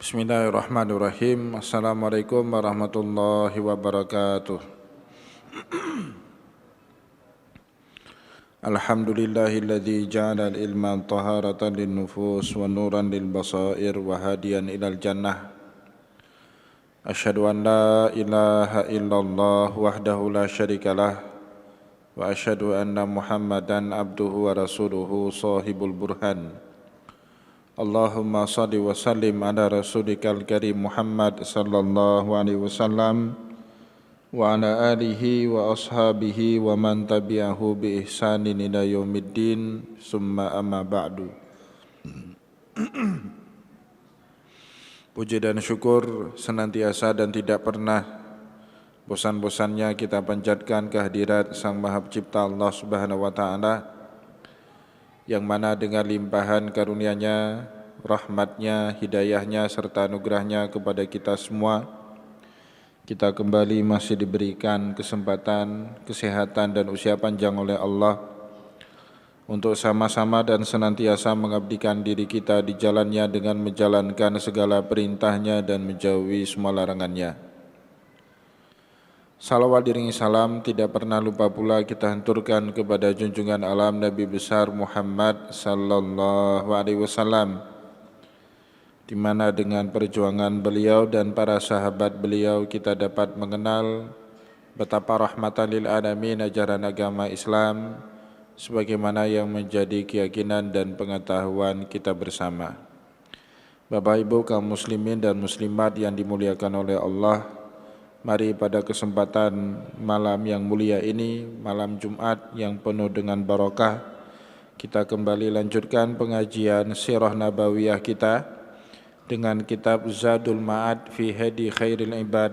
Bismillahirrahmanirrahim. Assalamualaikum warahmatullahi wabarakatuh. Alhamdulillahilladzi ja'ala al-ilma taharatan lin-nufus wa nuran lil-basair wa hadiyan ilal jannah. Asyhadu an la ilaha illallah wahdahu la syarikalah wa asyhadu anna Muhammadan abduhu wa rasuluhu sahibul burhan. Allahumma salli wa sallim ala rasulikal karim Muhammad sallallahu alaihi wasallam wa ala alihi wa ashabihi wa man tabi'ahu bi ihsanin ila yaumiddin summa amma ba'du. Puji dan syukur senantiasa dan tidak pernah bosan-bosannya kita panjatkan kehadirat Sang Maha Pencipta Allah Subhanahu wa taala, yang mana dengan limpahan karunia-Nya, rahmat-Nya, hidayah-Nya serta anugerah-Nya kepada kita semua, kita kembali masih diberikan kesempatan, kesehatan dan usia panjang oleh Allah untuk sama-sama dan senantiasa mengabdikan diri kita di jalan-Nya dengan menjalankan segala perintah-Nya dan menjauhi semua larangan-Nya. Salawat diringi salam tidak pernah lupa pula kita hanturkan kepada junjungan alam Nabi besar Muhammad sallallahu alaihi wasallam, di mana dengan perjuangan beliau dan para sahabat beliau kita dapat mengenal betapa rahmatan lil alamin ajaran agama Islam sebagaimana yang menjadi keyakinan dan pengetahuan kita bersama. Bapak Ibu kaum muslimin dan muslimat yang dimuliakan oleh Allah, mari pada kesempatan malam yang mulia ini, malam Jumat yang penuh dengan barakah, kita kembali lanjutkan pengajian Sirah Nabawiyah kita dengan kitab Zadul Ma'ad fi Hadi Khairil Ibad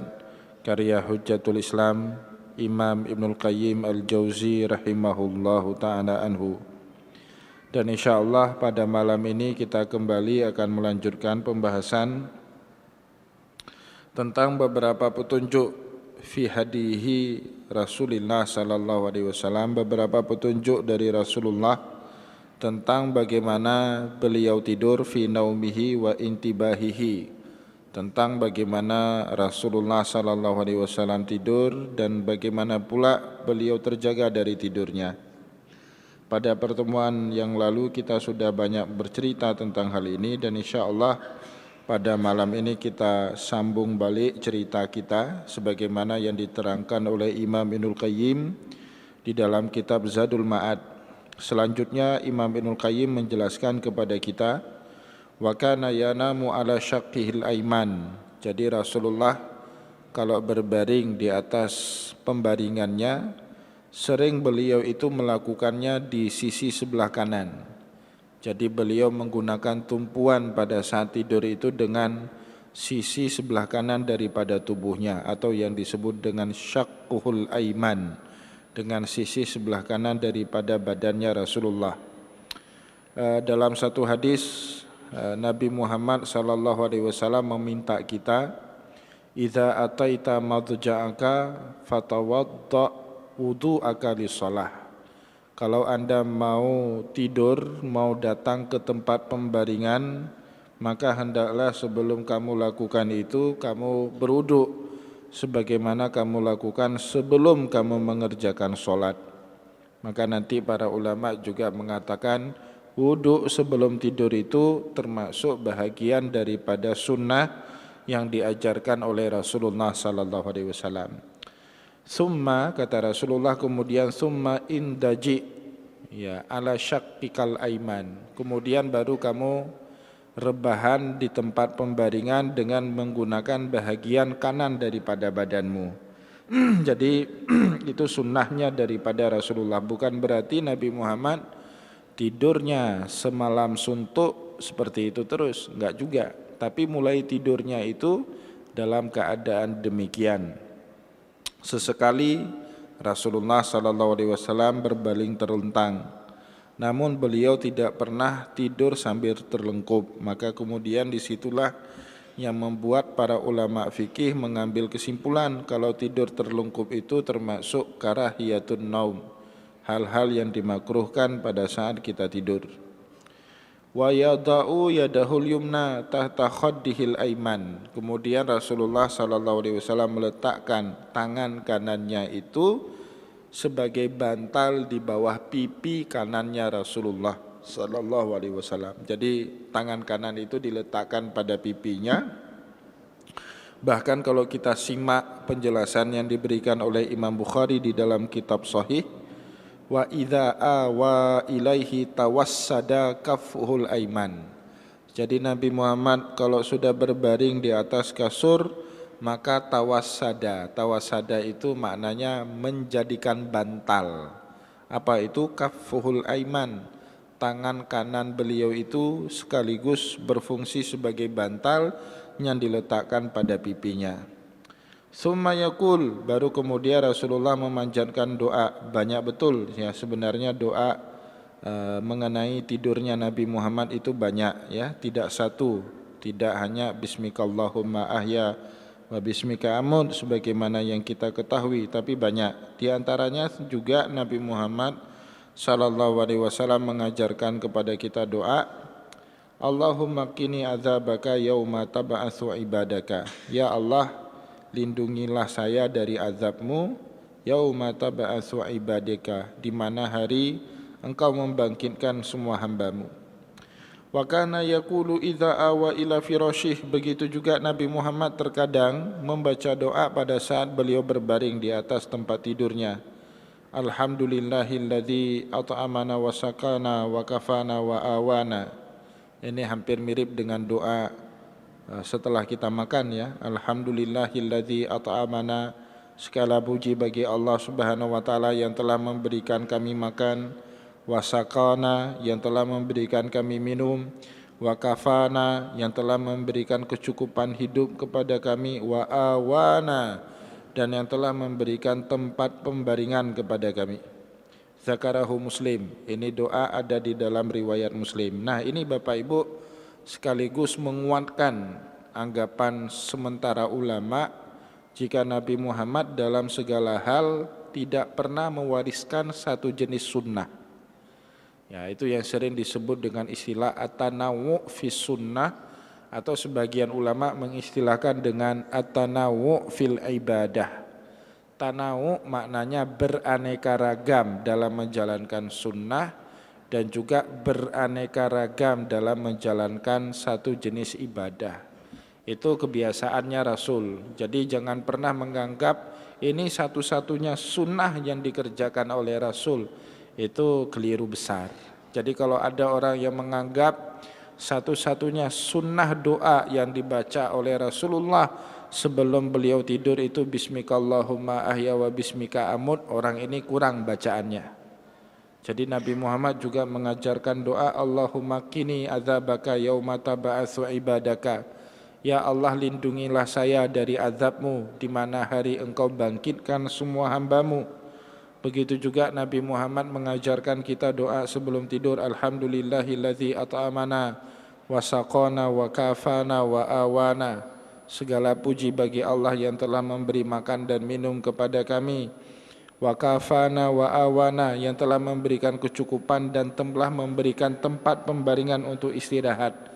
karya Hujjatul Islam Imam Ibnul Qayyim Al-Jauzi rahimahullahu ta'ala anhu. Dan insyaallah pada malam ini kita kembali akan melanjutkan pembahasan tentang beberapa petunjuk fi hadihi Rasulullah sallallahu alaihi wasallam, beberapa petunjuk dari Rasulullah tentang bagaimana beliau tidur fi naumihi wa intibahihi, tentang bagaimana Rasulullah sallallahu alaihi wasallam tidur dan bagaimana pula beliau terjaga dari tidurnya. Pada pertemuan yang lalu kita sudah banyak bercerita tentang hal ini dan insyaallah pada malam ini kita sambung balik cerita kita sebagaimana yang diterangkan oleh Imam Ibnul Qayyim di dalam kitab Zadul Ma'ad. Selanjutnya Imam Ibnul Qayyim menjelaskan kepada kita, wa kana yanamu ala syaqqihil aiman. Jadi Rasulullah kalau berbaring di atas pembaringannya, sering beliau itu melakukannya di sisi sebelah kanan. Jadi beliau menggunakan tumpuan pada saat tidur itu dengan sisi sebelah kanan daripada tubuhnya, atau yang disebut dengan syaqquhul aiman, dengan sisi sebelah kanan daripada badannya Rasulullah. Dalam satu hadis Nabi Muhammad sallallahu alaihi wasallam meminta kita, idza ataita madja'aka fatawadda wudu'aka lis-shalah. Kalau Anda mau tidur, mau datang ke tempat pembaringan, maka hendaklah sebelum kamu lakukan itu, kamu berwudu sebagaimana kamu lakukan sebelum kamu mengerjakan sholat. Maka nanti para ulama juga mengatakan, wudu sebelum tidur itu termasuk bahagian daripada sunnah yang diajarkan oleh Rasulullah sallallahu alaihi wasallam. Summa, kata Rasulullah, kemudian summa indaji, ya, ala syaqqikal aiman, kemudian baru kamu rebahan di tempat pembaringan dengan menggunakan bahagian kanan daripada badanmu. Jadi itu sunnahnya daripada Rasulullah, bukan berarti Nabi Muhammad tidurnya semalam suntuk seperti itu terus, enggak juga, tapi mulai tidurnya itu dalam keadaan demikian. Sesekali Rasulullah sallallahu alaihi wasallam berbaring terlentang, namun beliau tidak pernah tidur sambil terlengkup. Maka kemudian disitulah yang membuat para ulama fikih mengambil kesimpulan kalau tidur terlengkup itu termasuk karahiyatun naum, hal-hal yang dimakruhkan pada saat kita tidur. wa yada'u yadahul yumna tahta khaddihil aiman. Kemudian Rasulullah sallallahu alaihi wasallam meletakkan tangan kanannya itu sebagai bantal di bawah pipi kanannya Rasulullah sallallahu alaihi wasallam. Jadi tangan kanan itu diletakkan pada pipinya. Bahkan kalau kita simak penjelasan yang diberikan oleh Imam Bukhari di dalam kitab Sahih, wa idza awa ilaihi tawassada kafhul aiman. Jadi Nabi Muhammad kalau sudah berbaring di atas kasur maka tawassada. Tawassada itu maknanya menjadikan bantal. Apa itu? Kafhul aiman. Tangan kanan beliau itu sekaligus berfungsi sebagai bantal yang diletakkan pada pipinya. Summa yaqul, baru kemudian Rasulullah memanjatkan doa. Banyak betul ya sebenarnya doa mengenai tidurnya Nabi Muhammad itu banyak ya, tidak satu, tidak hanya bismikallahumma ahya wa bismika amut sebagaimana yang kita ketahui, tapi banyak. Di antaranya juga Nabi Muhammad sallallahu alaihi wasallam mengajarkan kepada kita doa, Allahumma qini adzabaka yauma tab'atsu ibadaka. Ya Allah, lindungilah saya dari azabmu yauma tab'atsu ibadaka, di mana hari engkau membangkitkan semua hambamu. Wa kana yaqulu idza awa ila firasyih. Begitu juga Nabi Muhammad terkadang membaca doa pada saat beliau berbaring di atas tempat tidurnya. Alhamdulillahilladzi at'amana wa sakana wa kafana wa awana. Ini hampir mirip dengan doa setelah kita makan ya. Alhamdulillahilladzi at'amana, segala puji bagi Allah Subhanahu wa taala yang telah memberikan kami makan, wasakana yang telah memberikan kami minum, wakafana yang telah memberikan kecukupan hidup kepada kami, wa awana dan yang telah memberikan tempat pembaringan kepada kami. Zakarahu Muslim. Ini doa ada di dalam riwayat Muslim. Nah, ini Bapak Ibu sekaligus menguatkan anggapan sementara ulama jika Nabi Muhammad dalam segala hal tidak pernah mewariskan satu jenis sunnah. Ya, itu yang sering disebut dengan istilah at-tanawu fis sunnah, atau sebagian ulama mengistilahkan dengan at-tanawu fil ibadah. Tanawu maknanya beraneka ragam dalam menjalankan sunnah dan juga beraneka ragam dalam menjalankan satu jenis ibadah. Itu kebiasaannya Rasul. Jadi jangan pernah menganggap ini satu-satunya sunnah yang dikerjakan oleh Rasul. Itu keliru besar. Jadi kalau ada orang yang menganggap satu-satunya sunnah doa yang dibaca oleh Rasulullah sebelum beliau tidur itu bismikallahumma ahya wa bismika amut, orang ini kurang bacaannya. Jadi Nabi Muhammad juga mengajarkan doa Allahumma qini adzabaka yauma tab'atsu ibadaka. Ya Allah, lindungilah saya dari azabmu di mana hari engkau bangkitkan semua hambamu. Begitu juga Nabi Muhammad mengajarkan kita doa sebelum tidur, alhamdulillahilladzi at'amana wa saqana wa kafana wa awana. Segala puji bagi Allah yang telah memberi makan dan minum kepada kami. Wa kafana wa awana, yang telah memberikan kecukupan dan telah memberikan tempat pembaringan untuk istirahat.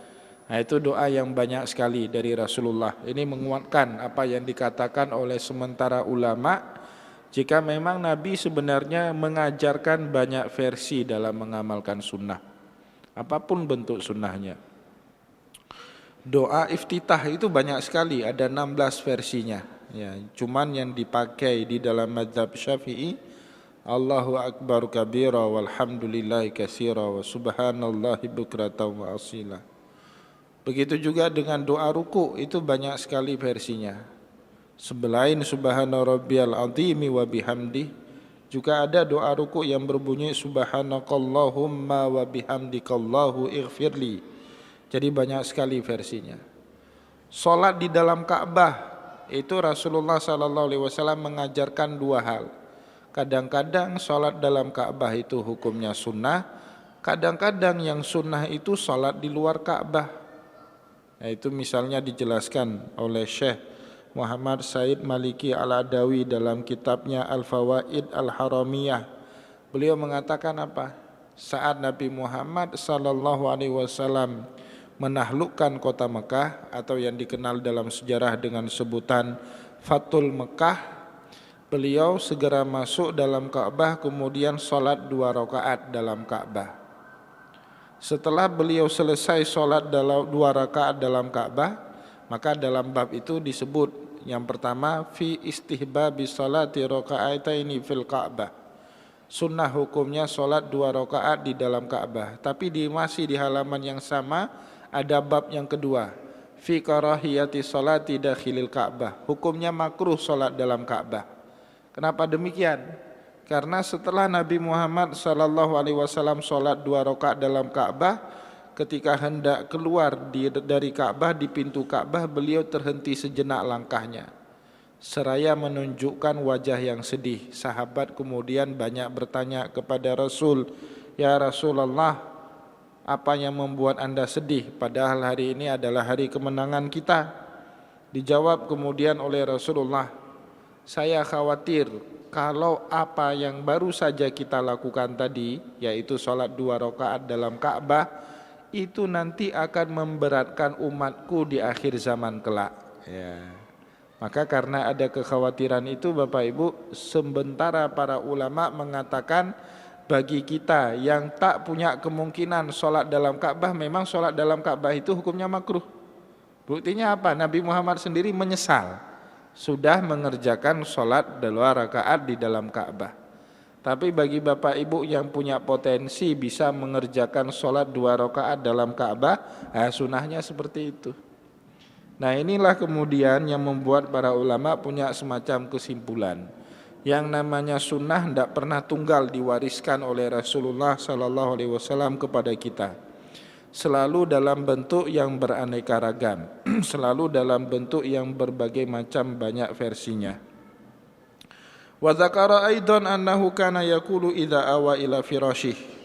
Nah, itu doa yang banyak sekali dari Rasulullah. Ini menguatkan apa yang dikatakan oleh sementara ulama, jika memang Nabi sebenarnya mengajarkan banyak versi dalam mengamalkan sunnah, apapun bentuk sunnahnya. Doa iftitah itu banyak sekali, ada 16 versinya ya. Cuman yang dipakai di dalam mazhab Syafi'i, Allahu akbar kabira walhamdulillahi katsira wa subhanallahi bukratan wa asila. Begitu juga dengan doa ruku, itu banyak sekali versinya. Selain subhana rabbiyal azimi wa bihamdi, juga ada doa ruku yang berbunyi subhanakallahumma wa bihamdikallahu ighfirli. Jadi banyak sekali versinya. Salat di dalam Ka'bah itu Rasulullah sallallahu alaihi wasallam mengajarkan dua hal. Kadang-kadang salat dalam Ka'bah itu hukumnya sunnah, kadang-kadang yang sunnah itu salat di luar Ka'bah. Nah, itu misalnya dijelaskan oleh Syekh Muhammad Said Maliki Al-Adawi dalam kitabnya Al-Fawaid Al-Haramiyah. Beliau mengatakan apa? saat Nabi Muhammad sallallahu alaihi wasallam menaklukkan kota Mekah atau yang dikenal dalam sejarah dengan sebutan Fathul Mekah, beliau segera masuk dalam Ka'bah kemudian sholat 2 rakaat dalam Ka'bah. Setelah beliau selesai sholat dalam 2 rakaat dalam Ka'bah, maka dalam bab itu disebut yang pertama fi istihbabi sholati raka'ataini fil Ka'bah. Sunnah hukumnya sholat 2 rakaat di dalam Ka'bah. Tapi masih di halaman yang sama ada bab yang kedua, fi karahiyati sholati dakhilil Ka'bah. Hukumnya makruh sholat dalam Ka'bah. Kenapa demikian? Karena setelah Nabi Muhammad sallallahu alaihi wasallam sholat 2 rakaat dalam Ka'bah, ketika hendak keluar dari Ka'bah, di pintu Ka'bah, beliau terhenti sejenak langkahnya, seraya menunjukkan wajah yang sedih. Sahabat kemudian banyak bertanya kepada Rasul, "Ya Rasulullah, apa yang membuat Anda sedih? Padahal hari ini adalah hari kemenangan kita." Dijawab kemudian oleh Rasulullah, "Saya khawatir kalau apa yang baru saja kita lakukan tadi, yaitu sholat 2 rakaat dalam Ka'bah, itu nanti akan memberatkan umatku di akhir zaman kelak." Ya. Maka karena ada kekhawatiran itu, Bapak Ibu, sementara para ulama mengatakan bagi kita yang tak punya kemungkinan sholat dalam Ka'bah, memang sholat dalam Ka'bah itu hukumnya makruh. Buktinya apa? Nabi Muhammad sendiri menyesal sudah mengerjakan sholat 2 rakaat di dalam Ka'bah. Tapi bagi Bapak Ibu yang punya potensi bisa mengerjakan sholat 2 rakaat dalam Ka'bah, sunnahnya seperti itu. Nah, inilah kemudian yang membuat para ulama punya semacam kesimpulan. Yang namanya sunnah tidak pernah tunggal diwariskan oleh Rasulullah sallallahu alaihi wasallam kepada kita. Selalu dalam bentuk yang beraneka ragam, selalu dalam bentuk yang berbagai macam banyak versinya. Wa dzakara aidan annahu kana yaqulu idza awa ila firasyih.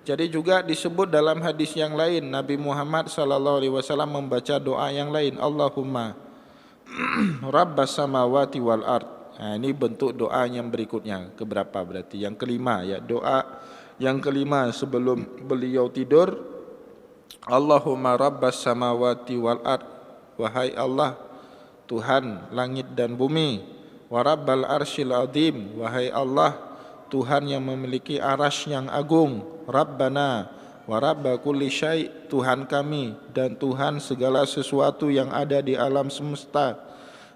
Jadi juga disebut dalam hadis yang lain, Nabi Muhammad sallallahu alaihi wasallam membaca doa yang lain, Allahumma rabbas samawati wal ard. Nah, ini bentuk doa yang berikutnya, keberapa berarti? Yang kelima ya, doa yang kelima sebelum beliau tidur. Allahumma rabbas samawati wal ard, wahai Allah Tuhan langit dan bumi, wa rabbal arsyil azim, wahai Allah Tuhan yang memiliki arasy yang agung, Rabbana wa rabba kulli syai', Tuhan kami dan Tuhan segala sesuatu yang ada di alam semesta,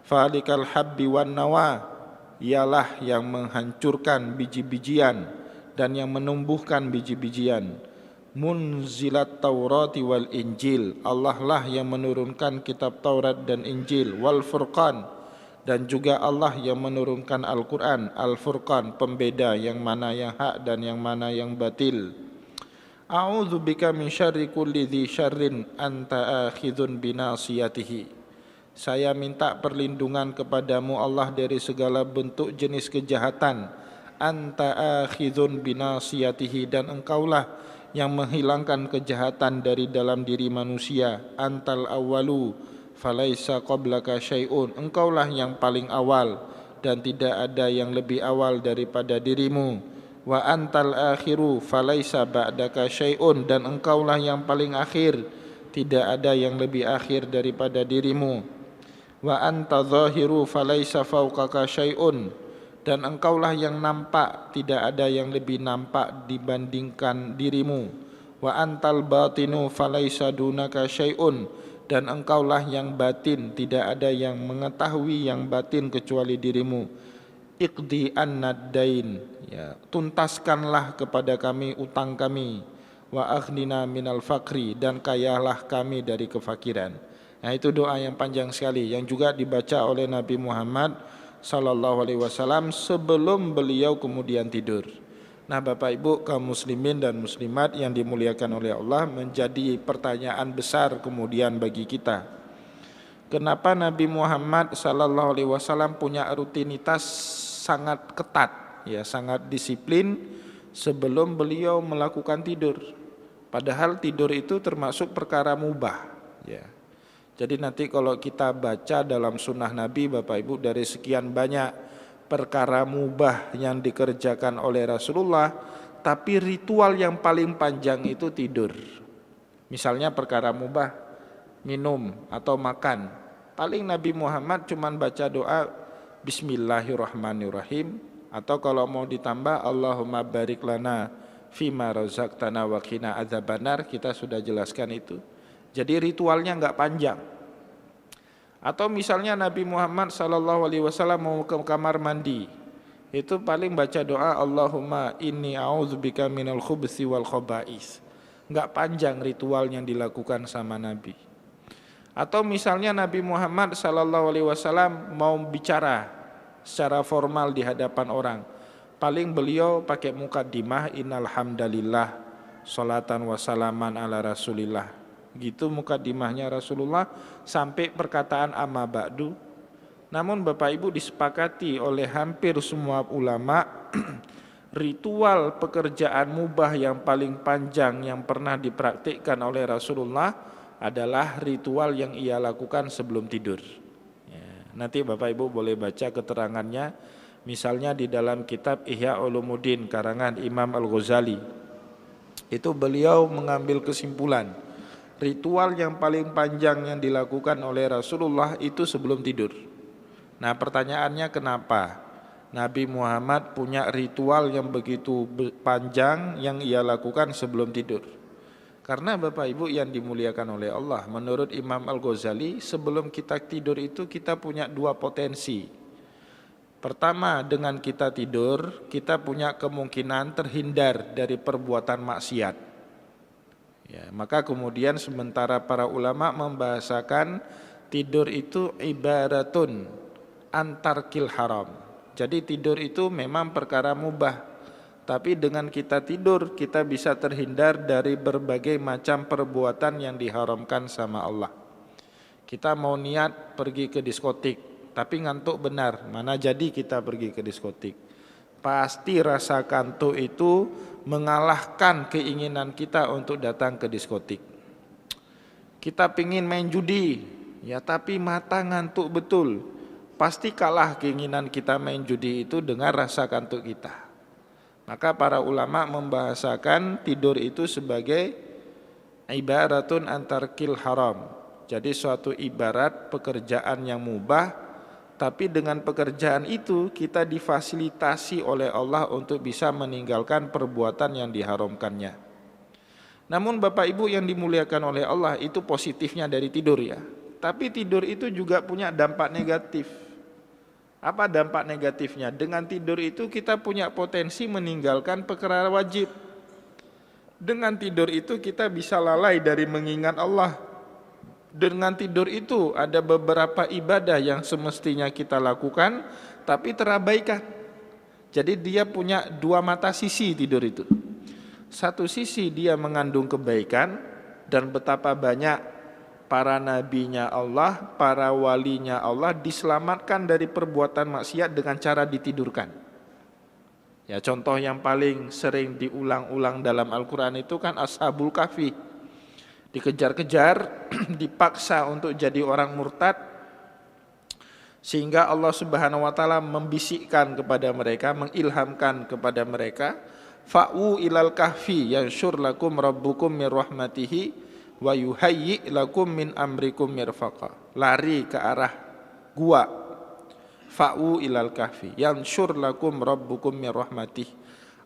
falikal habbi wan nawa, ialah yang menghancurkan biji-bijian dan yang menumbuhkan biji-bijian, munzilat Taurati wal Injil, Allah lah yang menurunkan kitab Taurat dan Injil, wal Furqan, dan juga Allah yang menurunkan Al-Quran, Al-Furqan, pembeda yang mana yang hak dan yang mana yang batil. A'udzubika min syarri kulli dzi syarrin anta akhidun binasiyatihi. Saya minta perlindungan kepadamu Allah dari segala bentuk jenis kejahatan. Anta akhidun binasiyatihi, dan engkaulah yang menghilangkan kejahatan dari dalam diri manusia. Antal awwalu falaisa qablaka syai'un, engkaulah yang paling awal dan tidak ada yang lebih awal daripada dirimu. Wa antal akhiru falaisa ba'daka syai'un, dan engkaulah yang paling akhir, tidak ada yang lebih akhir daripada dirimu. Wa anta zahiru falaisa fawqaka syai'un, dan engkaulah yang nampak, tidak ada yang lebih nampak dibandingkan dirimu. Wa antal batinu falaisa dunaka syai'un, dan engkaulah yang batin, tidak ada yang mengetahui yang batin kecuali dirimu. Iqdi annad dain, ya, tuntaskanlah kepada kami utang kami. Wa aghnina minal fakri, dan kayalah kami dari kefakiran. Nah, itu doa yang panjang sekali yang juga dibaca oleh Nabi Muhammad sallallahu alaihi wasallam sebelum beliau kemudian tidur. Nah, Bapak Ibu kaum muslimin dan muslimat yang dimuliakan oleh Allah, menjadi pertanyaan besar kemudian bagi kita. Kenapa Nabi Muhammad sallallahu alaihi wasallam punya rutinitas sangat ketat, ya, sangat disiplin sebelum beliau melakukan tidur? Padahal tidur itu termasuk perkara mubah, ya. Jadi nanti kalau kita baca dalam sunnah Nabi, Bapak Ibu, dari sekian banyak perkara mubah yang dikerjakan oleh Rasulullah, tapi ritual yang paling panjang itu tidur. Misalnya perkara mubah, minum atau makan. Paling Nabi Muhammad cuman baca doa Bismillahirrahmanirrahim, atau kalau mau ditambah Allahumma barik lana fima razaqtana wa qina adzabannar, kita sudah jelaskan itu. Jadi ritualnya enggak panjang. Atau misalnya Nabi Muhammad SAW mau ke kamar mandi, itu paling baca doa Allahumma inni a'udzubika minal khubuthi wal khaba'is. Enggak panjang ritual yang dilakukan sama Nabi. Atau misalnya Nabi Muhammad SAW mau bicara secara formal di hadapan orang, paling beliau pakai mukaddimah innal hamdalillah sholatan wa salaman ala rasulillah. Gitu mukaddimahnya Rasulullah sampai perkataan amma ba'du. Namun Bapak Ibu, disepakati oleh hampir semua ulama ritual pekerjaan mubah yang paling panjang yang pernah dipraktikkan oleh Rasulullah adalah ritual yang ia lakukan sebelum tidur. Ya, nanti Bapak Ibu boleh baca keterangannya, misalnya di dalam kitab Ihya Ulumuddin karangan Imam Al-Ghazali. Itu beliau mengambil kesimpulan, ritual yang paling panjang yang dilakukan oleh Rasulullah itu sebelum tidur. Nah, pertanyaannya kenapa Nabi Muhammad punya ritual yang begitu panjang yang ia lakukan sebelum tidur? Karena Bapak Ibu yang dimuliakan oleh Allah, menurut Imam Al-Ghazali, sebelum kita tidur itu kita punya dua potensi. Pertama, dengan kita tidur, kita punya kemungkinan terhindar dari perbuatan maksiat. Ya, maka kemudian sementara para ulama membahasakan tidur itu ibaratun antarkil haram. Jadi tidur itu memang perkara mubah, tapi dengan kita tidur kita bisa terhindar dari berbagai macam perbuatan yang diharamkan sama Allah. Kita mau niat pergi ke diskotik, tapi ngantuk benar, mana jadi kita pergi ke diskotik. Pasti rasa kantuk itu mengalahkan keinginan kita untuk datang ke diskotik. Kita pingin main judi, ya tapi mata ngantuk betul. Pasti kalah keinginan kita main judi itu dengan rasa kantuk kita. Maka para ulama membahasakan tidur itu sebagai ibaratun antarkil haram. Jadi suatu ibarat pekerjaan yang mubah, tapi dengan pekerjaan itu kita difasilitasi oleh Allah untuk bisa meninggalkan perbuatan yang diharamkannya. Namun Bapak Ibu yang dimuliakan oleh Allah, itu positifnya dari tidur ya. Tapi tidur itu juga punya dampak negatif. Apa dampak negatifnya? Dengan tidur itu kita punya potensi meninggalkan perkara wajib. Dengan tidur itu kita bisa lalai dari mengingat Allah. Dengan tidur itu ada beberapa ibadah yang semestinya kita lakukan tapi terabaikan. Jadi dia punya dua mata sisi tidur itu. Satu sisi dia mengandung kebaikan, dan betapa banyak para nabinya Allah, para walinya Allah diselamatkan dari perbuatan maksiat dengan cara ditidurkan. Ya, contoh yang paling sering diulang-ulang dalam Al-Quran itu kan Ashabul Kahfi. Dikejar-kejar, dipaksa untuk jadi orang murtad, sehingga Allah Subhanahu wa taala membisikkan kepada mereka, mengilhamkan kepada mereka, fa'u ilal kahfi yansyur lakum rabbukum min rahmatihi wa yuhayyi lakum min amrikum mirfaqa. Lari ke arah gua. Fa'u ilal kahfi yansyur lakum rabbukum min rahmatih.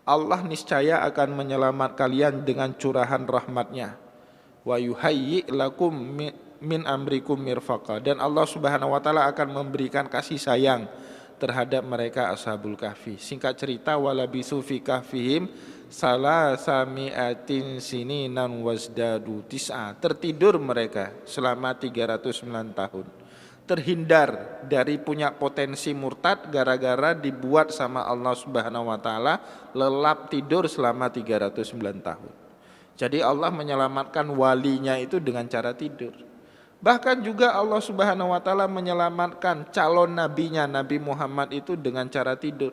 Allah niscaya akan menyelamat kalian dengan curahan rahmatnya. Wa yuhayyi lakum min amrikum mirfaqa. Dan Allah Subhanahu wa taala akan memberikan kasih sayang terhadap mereka Ashabul Kahfi. Singkat cerita, walabisu fi kahfihim salasami'atin sininan wasdadu tis'a. Tertidur mereka selama 309 tahun. Terhindar dari punya potensi murtad gara-gara dibuat sama Allah Subhanahu wa taala lelap tidur selama 309 tahun. Jadi Allah menyelamatkan walinya itu dengan cara tidur. Bahkan juga Allah Subhanahu wa taala menyelamatkan calon nabinya Nabi Muhammad itu dengan cara tidur.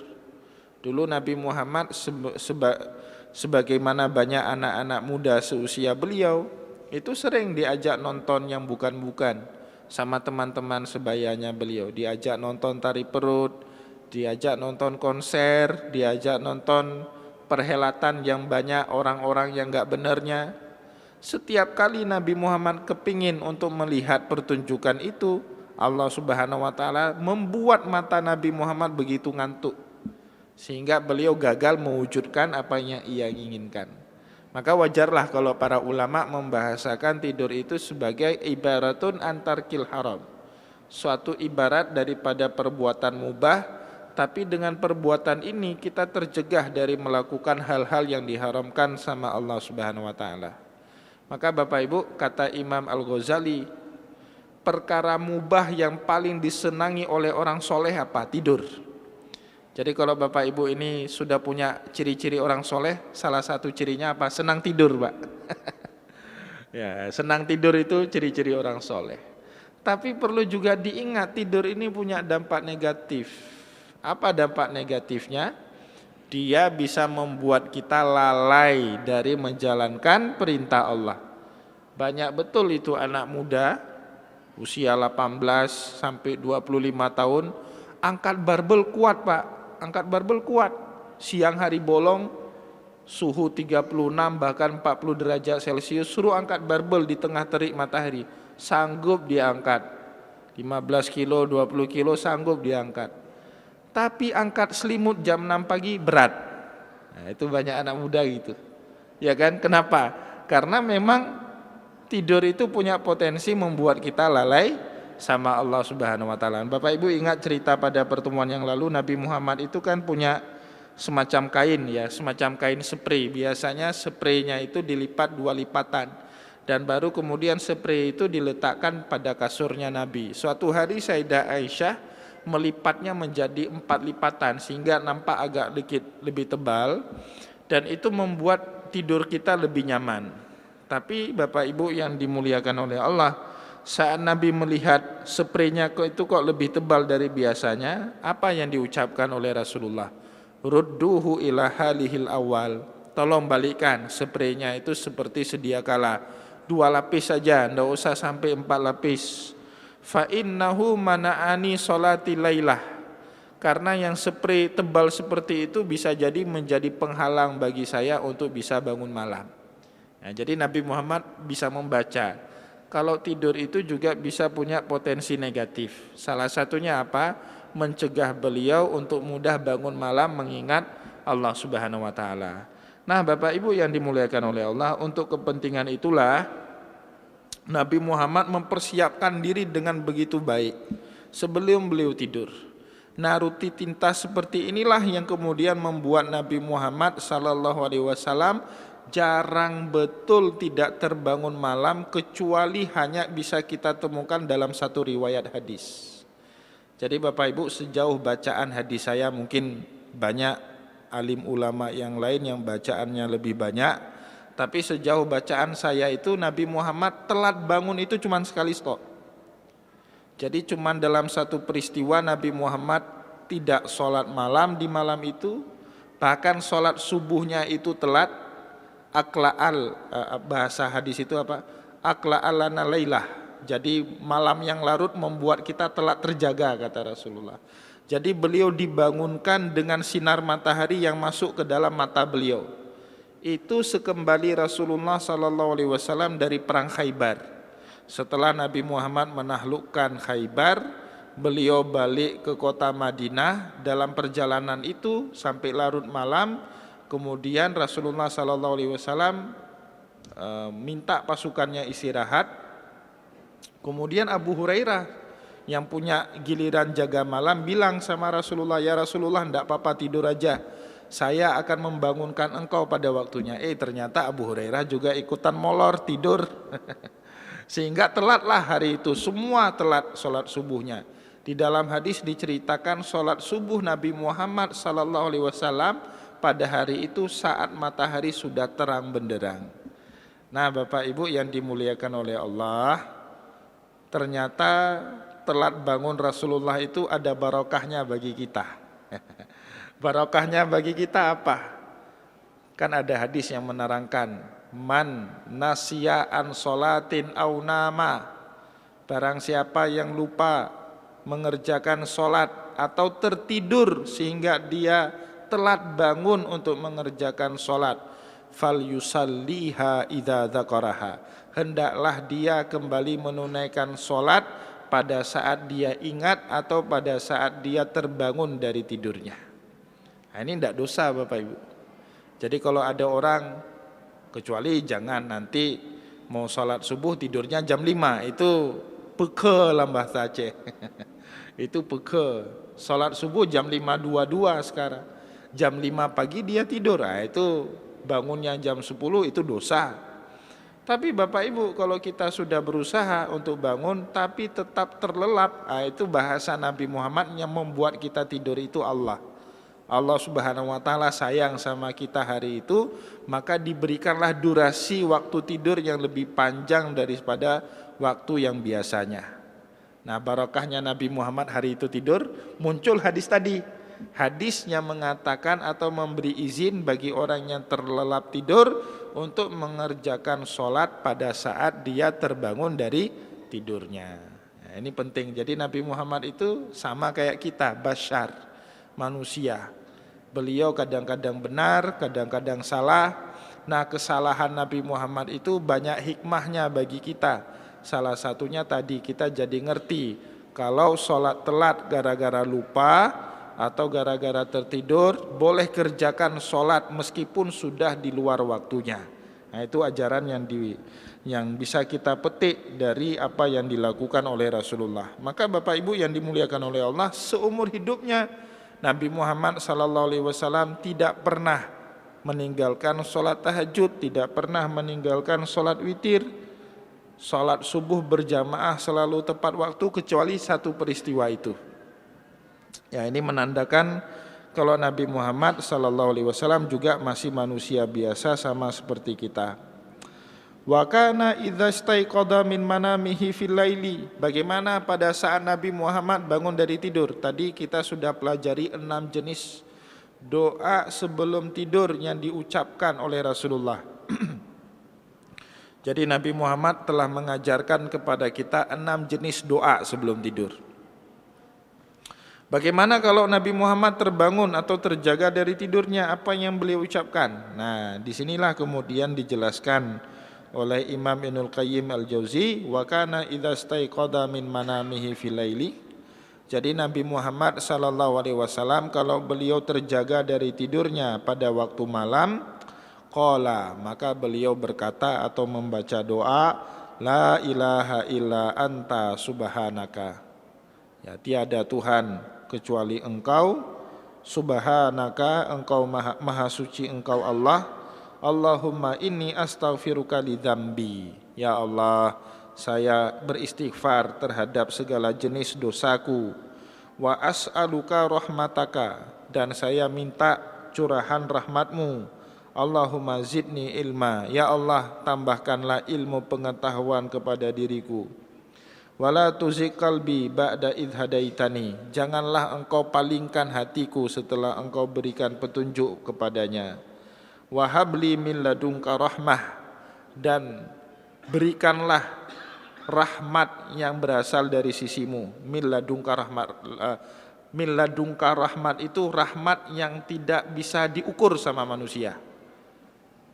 Dulu Nabi Muhammad sebagaimana banyak anak-anak muda seusia beliau itu sering diajak nonton yang bukan-bukan sama teman-teman sebayanya beliau. Diajak nonton tari perut, diajak nonton konser, diajak nonton perhelatan yang banyak orang-orang yang enggak benarnya. Setiap kali Nabi Muhammad kepingin untuk melihat pertunjukan itu, Allah Subhanahu wa taala membuat mata Nabi Muhammad begitu ngantuk sehingga beliau gagal mewujudkan apa yang ia inginkan. Maka wajarlah kalau para ulama membahasakan tidur itu sebagai ibaratun antarkil haram, suatu ibarat daripada perbuatan mubah, tapi dengan perbuatan ini kita tercegah dari melakukan hal-hal yang diharamkan sama Allah Subhanahu wa taala. Maka Bapak Ibu, kata Imam Al-Ghazali, perkara mubah yang paling disenangi oleh orang soleh apa? Tidur. Jadi kalau Bapak Ibu ini sudah punya ciri-ciri orang soleh, salah satu cirinya apa? Senang tidur, Pak. Ya, senang tidur itu ciri-ciri orang soleh. Tapi perlu juga diingat, tidur ini punya dampak negatif. Apa dampak negatifnya? Dia bisa membuat kita lalai dari menjalankan perintah Allah. Banyak betul itu anak muda usia 18 sampai 25 tahun angkat barbel kuat, Pak. Angkat barbel kuat. Siang hari bolong, suhu 36 bahkan 40 derajat Celcius, suruh angkat barbel di tengah terik matahari. Sanggup dia angkat. 15 kilo, 20 kilo sanggup dia angkat. Tapi angkat selimut jam 6 pagi berat. Nah, itu banyak anak muda gitu. Ya kan? Kenapa? Karena memang tidur itu punya potensi membuat kita lalai sama Allah Subhanahu wa taala. Bapak Ibu ingat cerita pada pertemuan yang lalu, Nabi Muhammad itu kan punya semacam kain ya, semacam kain spray. Biasanya spraynya itu dilipat 2 lipatan dan baru kemudian spray itu diletakkan pada kasurnya Nabi. Suatu hari Sayyidah Aisyah melipatnya menjadi 4 lipatan sehingga nampak agak dikit lebih tebal dan itu membuat tidur kita lebih nyaman. Tapi Bapak Ibu yang dimuliakan oleh Allah, saat Nabi melihat spraynya itu kok lebih tebal dari biasanya, apa yang diucapkan oleh Rasulullah? Rudduhu ila halihil awal. Tolong balikkan spraynya itu seperti sedia kala. 2 lapis saja, tidak usah sampai 4 lapis. Fa innahu mana'ani sholati lailah. Karena yang spray tebal seperti itu bisa jadi menjadi penghalang bagi saya untuk bisa bangun malam. Nah, jadi Nabi Muhammad bisa membaca kalau tidur itu juga bisa punya potensi negatif. Salah satunya apa? Mencegah beliau untuk mudah bangun malam mengingat Allah Subhanahu wa taala. Nah, Bapak Ibu yang dimuliakan oleh Allah, untuk kepentingan itulah Nabi Muhammad mempersiapkan diri dengan begitu baik sebelum beliau tidur. Naruti tinta seperti inilah yang kemudian membuat Nabi Muhammad sallallahu alaihi wasallam jarang betul tidak terbangun malam, kecuali hanya bisa kita temukan dalam satu riwayat hadis. Jadi Bapak Ibu, sejauh bacaan hadis saya mungkin banyak alim ulama yang lain yang bacaannya lebih banyak, tapi sejauh bacaan saya itu Nabi Muhammad telat bangun itu cuma sekali stok. Jadi cuma dalam satu peristiwa Nabi Muhammad tidak sholat malam di malam itu, bahkan sholat subuhnya itu telat. Akla'al, bahasa hadis itu apa? Akla'al lana lailah. Jadi malam yang larut membuat kita telat terjaga, kata Rasulullah. Jadi beliau dibangunkan dengan sinar matahari yang masuk ke dalam mata beliau. Itu sekembali Rasulullah SAW dari perang Khaybar. Setelah Nabi Muhammad menaklukkan Khaybar, beliau balik ke kota Madinah. Dalam perjalanan itu sampai larut malam, kemudian Rasulullah SAW minta pasukannya istirahat. Kemudian Abu Hurairah yang punya giliran jaga malam bilang sama Rasulullah, ya Rasulullah, tidak apa-apa, tidur aja, saya akan membangunkan engkau pada waktunya. Ternyata Abu Hurairah juga ikutan molor tidur. Sehingga telatlah hari itu, semua telat sholat subuhnya. Di dalam hadis diceritakan sholat subuh Nabi Muhammad SAW pada hari itu saat matahari sudah terang benderang. Nah, Bapak Ibu yang dimuliakan oleh Allah, ternyata telat bangun Rasulullah itu ada barokahnya bagi kita. Barokahnya bagi kita apa? Kan ada hadis yang menerangkan, man nasya an sholatin au nama, barang siapa yang lupa mengerjakan sholat atau tertidur sehingga dia telat bangun untuk mengerjakan solat, fal yusalliha idza dzakaraha, hendaklah dia kembali menunaikan solat pada saat dia ingat atau pada saat dia terbangun dari tidurnya. Nah, ini tidak dosa Bapak Ibu. Jadi kalau ada orang, kecuali jangan nanti mau sholat subuh tidurnya jam 5, itu peke lah bahasa Aceh. Itu peke. Sholat subuh jam 5.22 sekarang. Jam 5 pagi dia tidur, nah, itu bangunnya jam 10 itu dosa. Tapi Bapak Ibu, kalau kita sudah berusaha untuk bangun tapi tetap terlelap, nah, itu bahasa Nabi Muhammad yang membuat kita tidur itu Allah. Allah Subhanahu wa taala sayang sama kita hari itu, maka diberikanlah durasi waktu tidur yang lebih panjang daripada waktu yang biasanya. Nah, barokahnya Nabi Muhammad hari itu tidur, muncul hadis tadi. Hadis yang mengatakan atau memberi izin bagi orang yang terlelap tidur untuk mengerjakan sholat pada saat dia terbangun dari tidurnya. Nah, ini penting. Jadi Nabi Muhammad itu sama kayak kita, bashar, manusia. Beliau kadang-kadang benar, kadang-kadang salah. Nah, kesalahan Nabi Muhammad itu banyak hikmahnya bagi kita. Salah satunya tadi kita jadi ngerti kalau sholat telat gara-gara lupa atau gara-gara tertidur, boleh kerjakan sholat meskipun sudah di luar waktunya. Nah, itu ajaran yang bisa kita petik dari apa yang dilakukan oleh Rasulullah. Maka Bapak Ibu yang dimuliakan oleh Allah, seumur hidupnya Nabi Muhammad SAW tidak pernah meninggalkan sholat tahajud, tidak pernah meninggalkan sholat witir, sholat subuh berjamaah selalu tepat waktu, kecuali satu peristiwa itu. Ya, ini menandakan kalau Nabi Muhammad SAW juga masih manusia biasa sama seperti kita. Wa kana idza istaiqadha min manamihi fil laili. Bagaimana pada saat Nabi Muhammad bangun dari tidur? Tadi kita sudah pelajari 6 jenis doa sebelum tidur yang diucapkan oleh Rasulullah. Jadi Nabi Muhammad telah mengajarkan kepada kita 6 jenis doa sebelum tidur. Bagaimana kalau Nabi Muhammad terbangun atau terjaga dari tidurnya, apa yang beliau ucapkan? Nah, disinilah kemudian dijelaskan oleh Imam Ibnul Qayyim Al-Jauzi, wa kana idza staiqadha min manamihi fil laili. Jadi Nabi Muhammad SAW kalau beliau terjaga dari tidurnya pada waktu malam, qala, maka beliau berkata atau membaca doa, la ilaha illa anta subhanaka. Ya, tiada Tuhan kecuali Engkau, subhanaka, Engkau maha suci Engkau Allah. Allahumma inni astaghfiruka li dzambi. Ya Allah, saya beristighfar terhadap segala jenis dosaku. Wa as'aluka rahmataka, dan saya minta curahan rahmatmu. Allahumma zidni ilma, ya Allah tambahkanlah ilmu pengetahuan kepada diriku. Wala tuzigh qalbi ba'da idh hadaitani, janganlah engkau palingkan hatiku setelah engkau berikan petunjuk kepadanya. Wa habli min ladunka rahmah, dan berikanlah rahmat yang berasal dari sisimu. Min ladunka rahmat itu rahmat yang tidak bisa diukur sama manusia,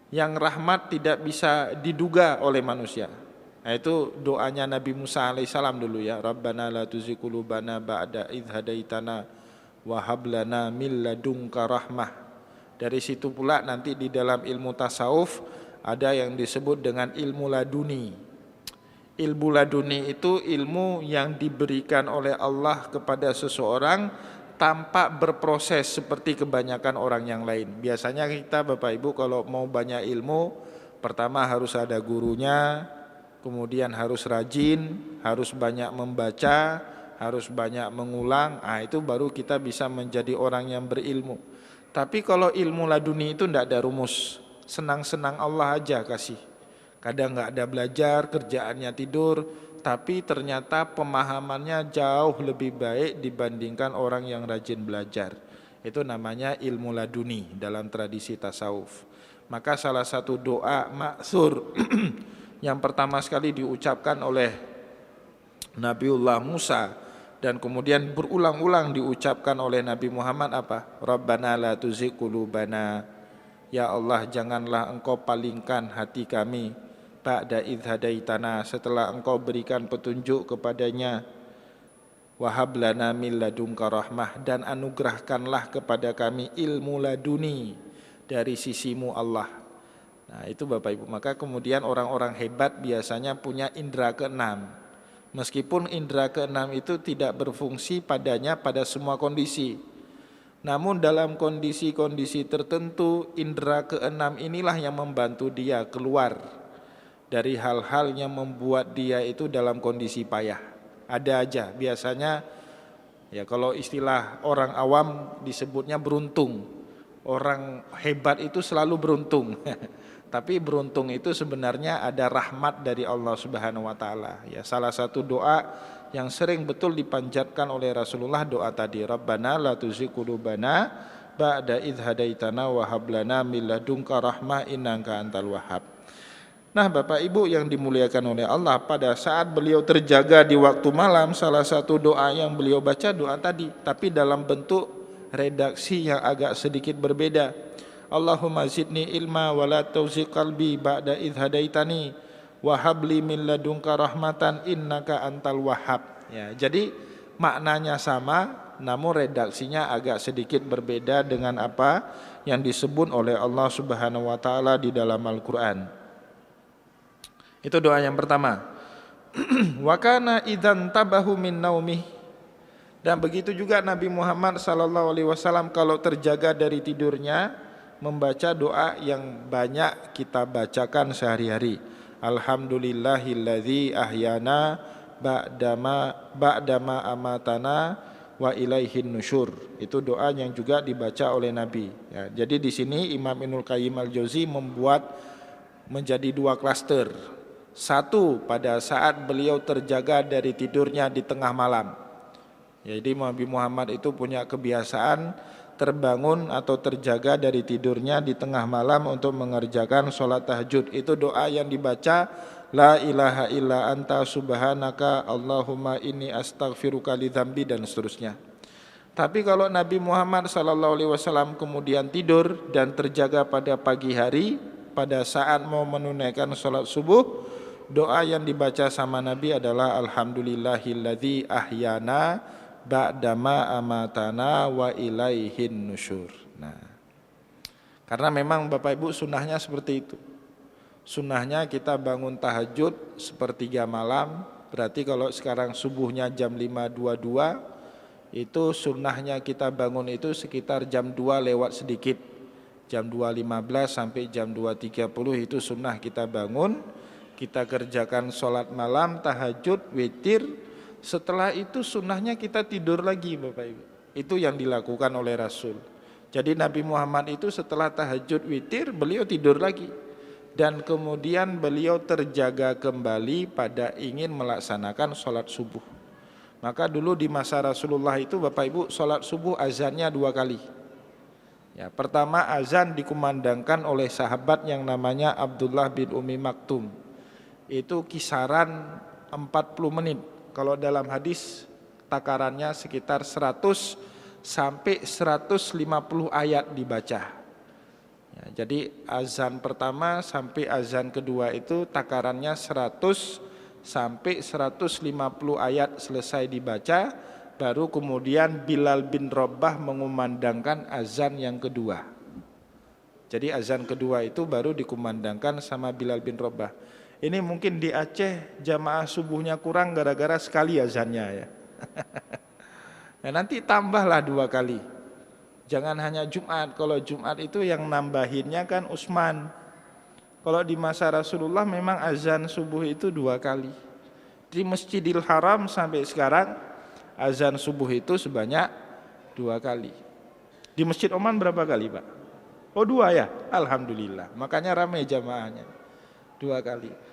yang rahmat tidak bisa diduga oleh manusia. Nah, itu doanya Nabi Musa alaihissalam dulu ya. Rabbana la tuzigh qulubana ba'da idh hadaitana wa hab lana min ladunka rahmah. Dari situ pula nanti di dalam ilmu tasawuf ada yang disebut dengan ilmu laduni. Ilmu laduni itu ilmu yang diberikan oleh Allah kepada seseorang tanpa berproses seperti kebanyakan orang yang lain. Biasanya kita Bapak Ibu kalau mau banyak ilmu, pertama harus ada gurunya, kemudian harus rajin, harus banyak membaca, harus banyak mengulang. Itu baru kita bisa menjadi orang yang berilmu. Tapi kalau ilmu laduni itu tidak ada rumus, senang-senang Allah aja kasih. Kadang nggak ada belajar, kerjaannya tidur, tapi ternyata pemahamannya jauh lebih baik dibandingkan orang yang rajin belajar. Itu namanya ilmu laduni dalam tradisi tasawuf. Maka salah satu doa ma'thur yang pertama sekali diucapkan oleh Nabiullah Musa Dan kemudian berulang-ulang diucapkan oleh Nabi Muhammad apa? Rabbana la tuzigh qulubana. Ya Allah, janganlah engkau palingkan hati kami ba'da idh hadaitana, setelah engkau berikan petunjuk kepadanya. Wahab lana min ladunka rahmah, dan anugerahkanlah kepada kami ilmu laduni dari sisimu Allah. Nah itu Bapak Ibu, maka kemudian orang-orang hebat biasanya punya indera keenam. Meskipun indera keenam itu tidak berfungsi padanya pada semua kondisi, namun dalam kondisi-kondisi tertentu indera keenam inilah yang membantu dia keluar dari hal-hal yang membuat dia itu dalam kondisi payah. Ada aja biasanya, ya kalau istilah orang awam disebutnya beruntung. Orang hebat itu selalu beruntung. Tapi beruntung itu sebenarnya ada rahmat dari Allah Subhanahu wa taala. Ya, salah satu doa yang sering betul dipanjatkan oleh Rasulullah doa tadi, Rabbana la tuzigh qulubana ba'da idh hadaitana wa hab lana min ladunka rahmah innaka antal wahhab. Nah, Bapak Ibu yang dimuliakan oleh Allah, pada saat beliau terjaga di waktu malam, salah satu doa yang beliau baca doa tadi, tapi dalam bentuk redaksi yang agak sedikit berbeda. Allahumma zidni ilma wa la tuzigh qalbi ba'da idh hadaitani wa hab li min ladunka rahmatan innaka antal wahhab. Ya, jadi maknanya sama namun redaksinya agak sedikit berbeda dengan apa yang disebut oleh Allah Subhanahu wa taala di dalam Al-Qur'an. Itu doa yang pertama. Wa kana idzan tabahu min naumih. Dan begitu juga Nabi Muhammad sallallahu alaihi wasallam kalau terjaga dari tidurnya membaca doa yang banyak kita bacakan sehari-hari. Alhamdulillahilladzi ahyana ba'dama amatana wa ilaihin nusyur. Itu doa yang juga dibaca oleh Nabi. Ya, jadi di sini Imam Ibnul Qayyim Al-Jauzi membuat menjadi dua klaster. Satu, pada saat beliau terjaga dari tidurnya di tengah malam. Jadi Nabi Muhammad itu punya kebiasaan terbangun atau terjaga dari tidurnya di tengah malam untuk mengerjakan sholat tahajud. Itu doa yang dibaca, La ilaha illa anta subhanaka Allahumma inni astaghfiruka li dzambi, dan seterusnya. Tapi kalau Nabi Muhammad SAW kemudian tidur dan terjaga pada pagi hari, pada saat mau menunaikan sholat subuh, doa yang dibaca sama Nabi adalah Alhamdulillahilladzi ahyana ba'dama amatana wa ilaihin nusyur. Nah, karena memang Bapak Ibu sunnahnya seperti itu. Sunnahnya kita bangun tahajud sepertiga malam. Berarti kalau sekarang subuhnya jam 5.22, itu sunnahnya kita bangun itu sekitar jam 2 lewat sedikit. Jam 2.15 sampai jam 2.30 itu sunnah kita bangun. Kita kerjakan sholat malam, tahajud, witir. Setelah itu sunnahnya kita tidur lagi Bapak Ibu. Itu yang dilakukan oleh Rasul. Jadi Nabi Muhammad itu setelah tahajud witir beliau tidur lagi. Dan kemudian beliau terjaga kembali pada ingin melaksanakan sholat subuh. Maka dulu di masa Rasulullah itu Bapak Ibu sholat subuh azannya 2 kali. Ya, pertama azan dikumandangkan oleh sahabat yang namanya Abdullah bin Ummi Maktum. Itu kisaran 40 menit. Kalau dalam hadis takarannya sekitar 100 sampai 150 ayat dibaca. Ya, jadi azan pertama sampai azan kedua itu takarannya 100 sampai 150 ayat selesai dibaca, baru kemudian Bilal bin Rabah mengumandangkan azan yang kedua. Jadi azan kedua itu baru dikumandangkan sama Bilal bin Rabah. Ini mungkin di Aceh jamaah subuhnya kurang gara-gara sekali azannya ya. Nah, nanti tambahlah 2 kali. Jangan hanya Jumat. Kalau Jumat itu yang nambahinnya kan Utsman. Kalau di masa Rasulullah memang azan subuh itu 2 kali. Di Masjidil Haram sampai sekarang azan subuh itu sebanyak 2 kali. Di Masjid Oman berapa kali Pak? Oh 2 ya? Alhamdulillah. Makanya ramai jamaahnya. 2 kali.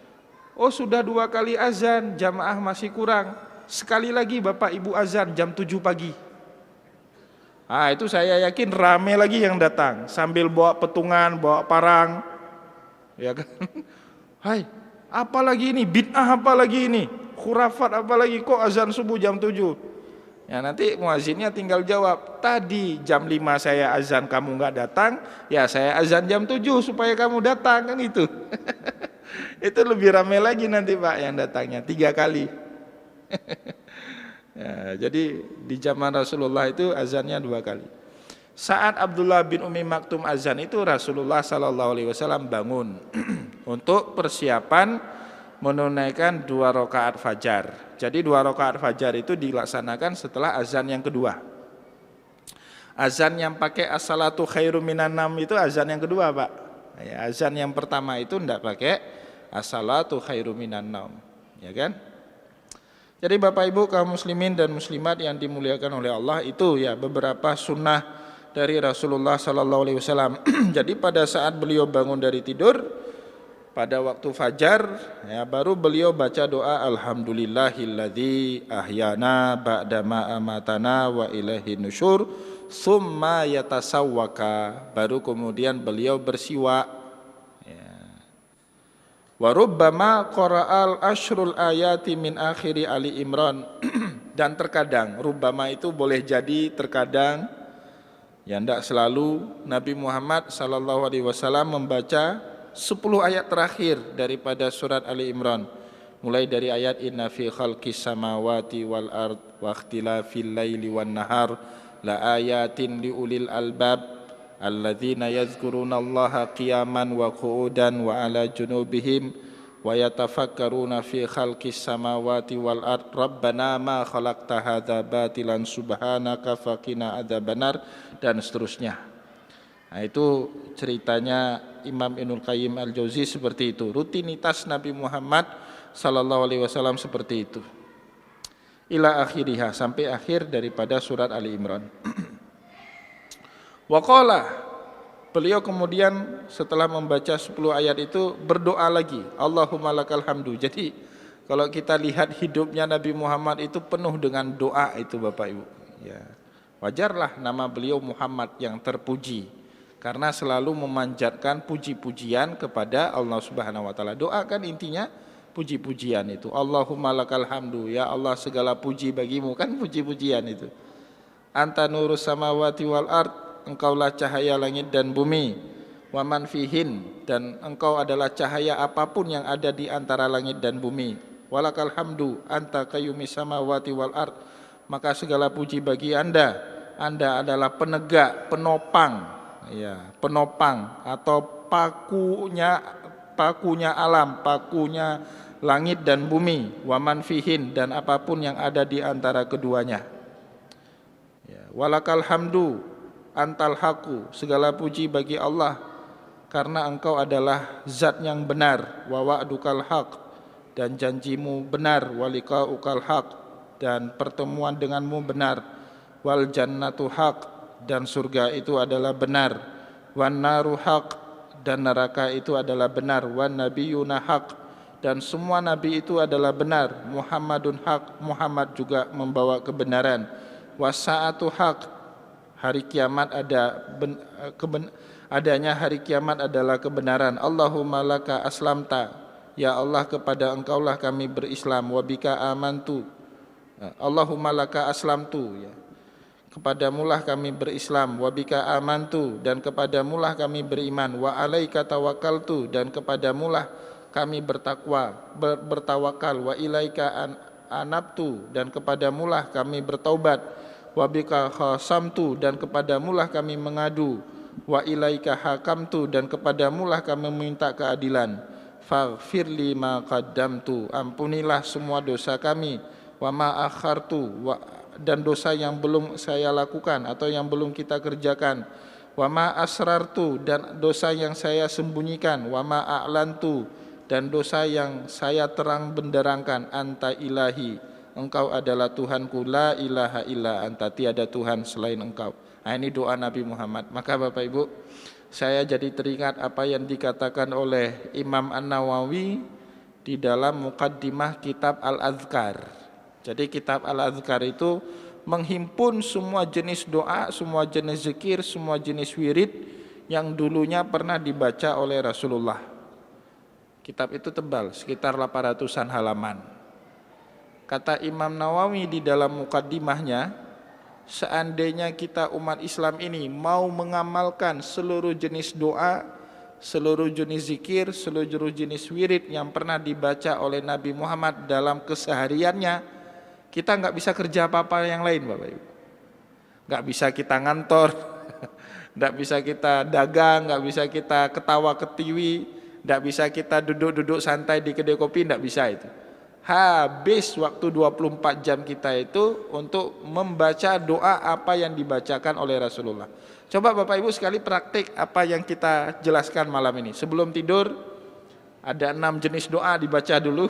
Oh sudah 2 kali azan, jamaah masih kurang. Sekali lagi Bapak Ibu azan jam 7 pagi. Ah itu saya yakin ramai lagi yang datang. Sambil bawa petungan, bawa parang. Ya kan? Hai, apa lagi ini? Bid'ah apa lagi ini? Khurafat apa lagi? Kok azan subuh jam 7? Ya nanti muazzinnya tinggal jawab, tadi jam 5 saya azan kamu nggak datang, ya saya azan jam 7 supaya kamu datang, kan itu. Itu lebih ramai lagi nanti Pak yang datangnya 3 kali. Ya, jadi di zaman Rasulullah itu azannya 2 kali. Saat Abdullah bin Umi Maktum azan itu Rasulullah sallallahu alaihi wasallam bangun untuk persiapan menunaikan 2 rakaat fajar. Jadi 2 rakaat fajar itu dilaksanakan setelah azan yang kedua. Azan yang pakai as-salatu khairum minan naum itu azan yang kedua, Pak. Ya, azan yang pertama itu enggak pakai as-salatu khairum minan naum, ya kan? Jadi Bapak Ibu kaum muslimin dan muslimat yang dimuliakan oleh Allah, itu ya beberapa sunnah dari Rasulullah sallallahu alaihi wasallam. Jadi pada saat beliau bangun dari tidur pada waktu fajar, ya, baru beliau baca doa alhamdulillahilladzi ahyana ba'dama amatana wa ilaihin nusyur summa yatasawwaka, baru kemudian beliau bersiwak, ya. Wa rubbama qara'al asyrul ayati min akhiri Ali Imran. Dan terkadang rubbama itu boleh jadi terkadang, ya tidak selalu, Nabi Muhammad sallallahu alaihi wasallam membaca 10 ayat terakhir daripada surat Ali Imran, mulai dari ayat inna fi khalqis samawati wal ard wa ikhtilafil laili wan nahar la ayatin liulil albab alladzina yazkurunallaha qiyaman wa qu'udan wa ala junubihim wa yatafakkaruna fi khalqis samawati wal ard rabbana ma khalaqta hadza batilan subhanaka faqina adzabannar, dan seterusnya. Nah, itu ceritanya Imam Ibnul Qayyim Al-Jauzi seperti itu. Rutinitas Nabi Muhammad sallallahu alaihi wasallam seperti itu. Ila akhiriha, sampai akhir daripada surat Ali Imran. Wa qala, beliau kemudian setelah membaca 10 ayat itu berdoa lagi, Allahumma lakal hamdu. Jadi kalau kita lihat hidupnya Nabi Muhammad itu penuh dengan doa itu Bapak Ibu, ya. Wajarlah nama beliau Muhammad yang terpuji, karena selalu memanjatkan puji-pujian kepada Allah Subhanahu wa taala. Doa kan intinya puji-pujian itu. Allahumma lakal hamdu, ya Allah segala puji bagimu, kan puji-pujian itu. Anta nurus samawati wal ard, engkaulah cahaya langit dan bumi. Wa man fihin, dan engkau adalah cahaya apapun yang ada di antara langit dan bumi. Walakal hamdu anta qayyumis samawati wal ard, maka segala puji bagi Anda. Anda adalah penegak, penopang, ya, penopang atau pakunya alam, pakunya langit dan bumi. Waman fihin, dan apapun yang ada di antara keduanya. Ya, walakal hamdu antal haqu, segala puji bagi Allah karena engkau adalah zat yang benar. Wa wa'dukal haq, dan janjimu benar. Waliqa'ukal haq, dan pertemuan denganmu benar. Wal jannatu haq, dan surga itu adalah benar. Wan naru haq, dan neraka itu adalah benar. Wan nabiyuna haq, dan semua nabi itu adalah benar. Muhammadun haq, Muhammad juga membawa kebenaran. Wasa'atu haq, hari kiamat adanya hari kiamat adalah kebenaran. Allahumma laka aslamta, ya Allah kepada engkaulah kami berislam. Wabika amantu, Allahumma laka aslamtu, ya, kepadamulah kami berislam. Wabika amantu, dan kepadamulah kami beriman. Wa alaika tawakkaltu, dan kepadamulah kami bertawakal. Wa ilaika anabtu, dan kepadamulah kami bertaubat. Wabika khasamtu, dan kepadamulah kami mengadu. Wa ilaika hakamtu, dan kepadamulah kami meminta keadilan. Faghfirli ma qaddamtu, ampunilah semua dosa kami. Wa ma akhartu, dan dosa yang belum saya lakukan atau yang belum kita kerjakan. Wa ma asrartu, dan dosa yang saya sembunyikan. Wa ma a'lantu, dan dosa yang saya terang benderangkan. Anta ilahi, engkau adalah Tuhanku. La ilaha illa anta, tiada Tuhan selain engkau. Nah, ini doa Nabi Muhammad. Maka Bapak Ibu, saya jadi teringat apa yang dikatakan oleh Imam An-Nawawi di dalam muqaddimah kitab Al-Adhkar. Jadi kitab Al-Adhkar itu menghimpun semua jenis doa, semua jenis zikir, semua jenis wirid yang dulunya pernah dibaca oleh Rasulullah. Kitab itu tebal, sekitar 800-an halaman. Kata Imam Nawawi di dalam mukaddimahnya, seandainya kita umat Islam ini mau mengamalkan seluruh jenis doa, seluruh jenis zikir, seluruh jenis wirid yang pernah dibaca oleh Nabi Muhammad dalam kesehariannya, kita nggak bisa kerja apa-apa yang lain, Bapak Ibu. Nggak bisa kita ngantor, nggak bisa kita dagang, nggak bisa kita ketawa ketiwi, nggak bisa kita duduk-duduk santai di kedai kopi, nggak bisa itu. Habis waktu 24 jam kita itu untuk membaca doa apa yang dibacakan oleh Rasulullah. Coba Bapak Ibu sekali praktik apa yang kita jelaskan malam ini. Sebelum tidur ada 6 jenis doa dibaca dulu.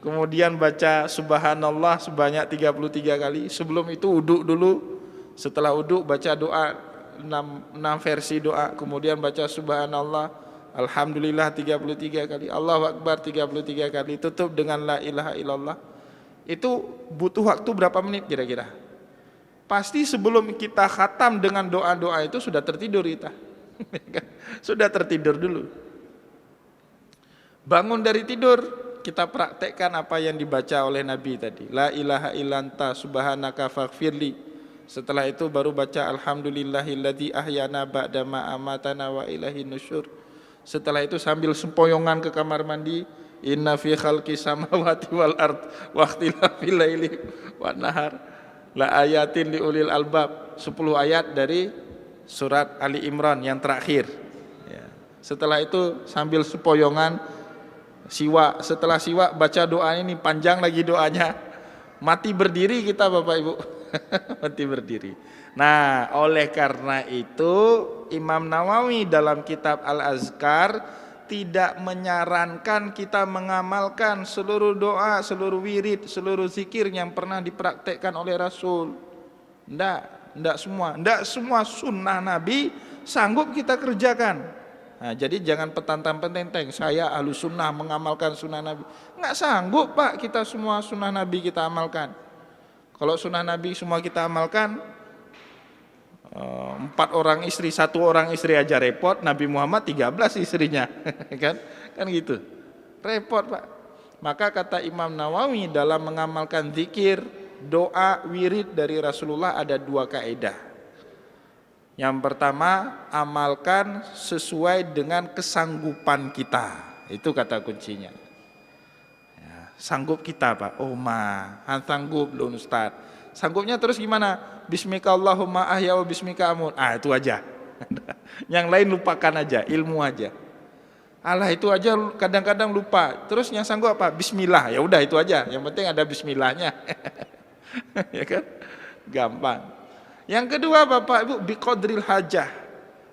Kemudian baca subhanallah sebanyak 33 kali. Sebelum itu uduk dulu. Setelah uduk baca doa 6 versi doa. Kemudian baca subhanallah, alhamdulillah 33 kali, Allahu Akbar 33 kali, tutup dengan la ilaha illallah. Itu butuh waktu berapa menit kira-kira? Pasti sebelum kita khatam dengan doa-doa itu sudah tertidur kita. Sudah tertidur dulu. Bangun dari tidur, kita praktekkan apa yang dibaca oleh Nabi tadi. La ilaha illanta subhanaka faghfirli. Setelah itu baru baca alhamdulillahilladzi ahyana ba'da ma amatana wa ilaihin nusyur. Setelah itu sambil sempoyongan ke kamar mandi, inna fi khalqi samawati wal ard wa ikhtilafil laili wan nahar la ayatin liulil albab. 10 ayat dari surat Ali Imran yang terakhir. Ya. Setelah itu sambil sempoyongan siwak. Setelah siwak baca doa ini, panjang lagi doanya. Mati berdiri kita Bapak Ibu. Mati berdiri. Nah, oleh karena itu Imam Nawawi dalam kitab Al-Azkar tidak menyarankan kita mengamalkan seluruh doa, seluruh wirid, seluruh zikir yang pernah dipraktekkan oleh Rasul. Enggak semua sunnah Nabi sanggup kita kerjakan. Nah, jadi jangan petantang-petenteng, saya ahlu sunnah mengamalkan sunnah Nabi. Enggak sanggup Pak kita semua sunnah Nabi kita amalkan. Kalau sunnah Nabi semua kita amalkan, 4 orang istri, 1 orang istri aja repot. Nabi Muhammad 13 istrinya. kan gitu, repot Pak. Maka kata Imam Nawawi dalam mengamalkan zikir, doa, wirid dari Rasulullah ada 2 kaidah. Yang pertama, amalkan sesuai dengan kesanggupan kita. Itu kata kuncinya. Ya, sanggup kita Pak. Oh sanggup loh Ustaz. Sanggupnya terus gimana? Bismika Allahumma ahya wa bismika amut. Itu aja. Yang lain lupakan aja, ilmu aja. Allah itu aja kadang-kadang lupa. Terus yang sanggup apa? Bismillah. Ya udah itu aja. Yang penting ada bismillahnya. Ya kan? Gampang. Yang kedua Bapak Ibu, biqadril hajah.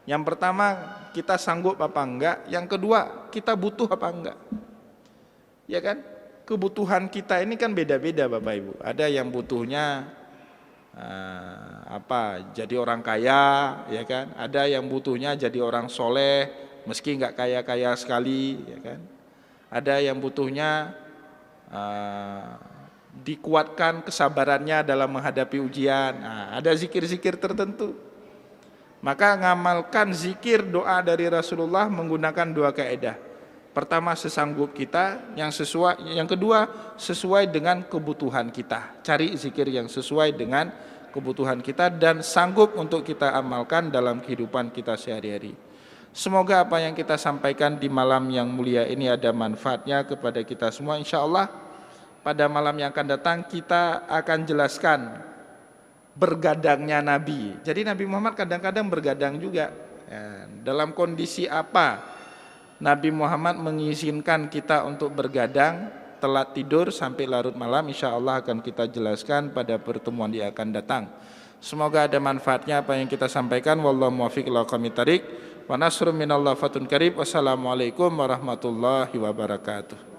Yang pertama kita sanggup apa enggak? Yang kedua kita butuh apa enggak? Ya kan? Kebutuhan kita ini kan beda-beda Bapak Ibu. Ada yang butuhnya jadi orang kaya, ya kan? Ada yang butuhnya jadi orang soleh, meski nggak kaya-kaya sekali, ya kan? Ada yang butuhnya dikuatkan kesabarannya dalam menghadapi ujian. Ada zikir-zikir tertentu. Maka ngamalkan zikir doa dari Rasulullah menggunakan 2 kaidah. Pertama sesanggup kita, yang kedua sesuai dengan kebutuhan kita. Cari zikir yang sesuai dengan kebutuhan kita dan sanggup untuk kita amalkan dalam kehidupan kita sehari-hari. Semoga apa yang kita sampaikan di malam yang mulia ini ada manfaatnya kepada kita semua. Insya Allah pada malam yang akan datang kita akan jelaskan bergadangnya Nabi. Jadi Nabi Muhammad kadang-kadang bergadang juga. Dalam kondisi apa Nabi Muhammad mengizinkan kita untuk bergadang, telat tidur sampai larut malam, insya Allah akan kita jelaskan pada pertemuan yang akan datang. Semoga ada manfaatnya apa yang kita sampaikan. Wallahu muwaffiq ila aqwamit thariq wa nasrun minallah fatun qarib. Wassalamualaikum warahmatullahi wabarakatuh.